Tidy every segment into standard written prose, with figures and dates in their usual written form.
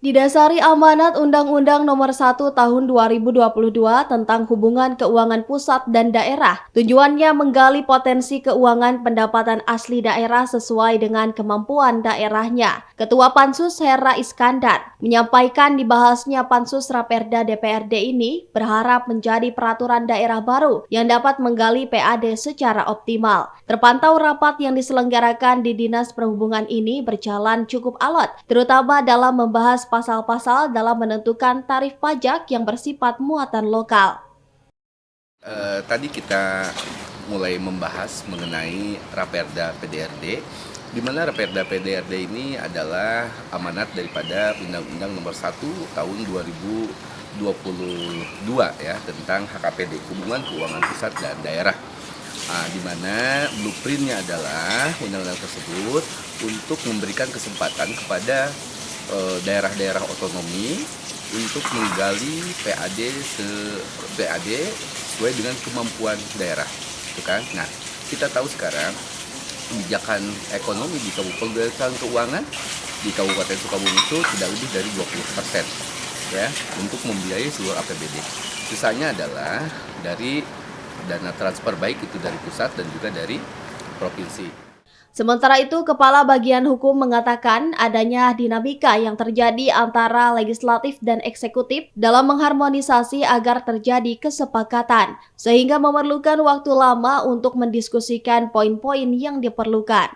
Didasari amanat Undang-Undang Nomor 1 Tahun 2022 tentang hubungan keuangan pusat dan daerah, tujuannya menggali potensi keuangan pendapatan asli daerah sesuai dengan kemampuan daerahnya. Ketua Pansus Hera Iskandar menyampaikan dibahasnya Pansus Raperda DPRD ini berharap menjadi peraturan daerah baru yang dapat menggali PAD secara optimal. Terpantau rapat yang diselenggarakan di Dinas Perhubungan ini berjalan cukup alot, terutama dalam membahas pasal-pasal dalam menentukan tarif pajak yang bersifat muatan lokal. Tadi kita mulai membahas mengenai Raperda PDRD, di mana Raperda PDRD ini adalah amanat daripada Undang-Undang Nomor 1 Tahun 2022 ya, tentang HKPD, Hubungan Keuangan Pusat dan Daerah. Di mana blueprintnya adalah undang-undang tersebut untuk memberikan kesempatan kepada daerah-daerah otonomi untuk menggali PAD sesuai dengan kemampuan daerah, gitu kan? Nah, kita tahu sekarang kebijakan ekonomi di Kabupaten Keuangan di Kabupaten Sukabumi itu tidak lebih dari 20% ya untuk membiayai seluruh APBD. Sisanya adalah dari dana transfer, baik itu dari pusat dan juga dari provinsi. Sementara itu, Kepala Bagian Hukum mengatakan adanya dinamika yang terjadi antara legislatif dan eksekutif dalam mengharmonisasi agar terjadi kesepakatan, sehingga memerlukan waktu lama untuk mendiskusikan poin-poin yang diperlukan.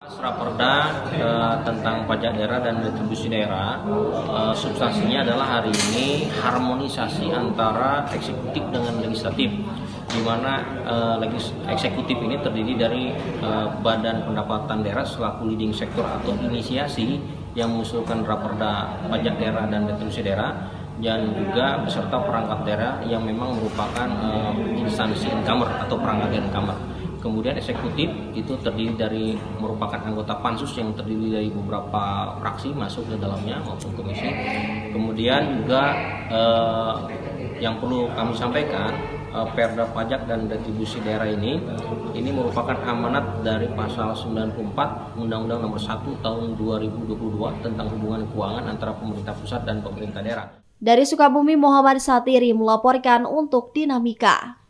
Raperda tentang pajak daerah dan retribusi daerah, substansinya adalah hari ini harmonisasi antara eksekutif dengan legislatif, di mana eksekutif ini terdiri dari Badan Pendapatan Daerah selaku leading sektor atau inisiasi yang mengusulkan Raperda pajak daerah dan retribusi daerah, dan juga beserta perangkat daerah yang memang merupakan instansi incomer atau perangkat incomer. Kemudian eksekutif itu terdiri dari merupakan anggota pansus yang terdiri dari beberapa fraksi masuk ke dalamnya maupun komisi. Kemudian juga yang perlu kami sampaikan, Perda pajak dan retribusi daerah ini merupakan amanat dari pasal 94 Undang-Undang Nomor 1 Tahun 2022 tentang hubungan keuangan antara pemerintah pusat dan pemerintah daerah. Dari Sukabumi, Muhammad Satiri melaporkan untuk Dinamika.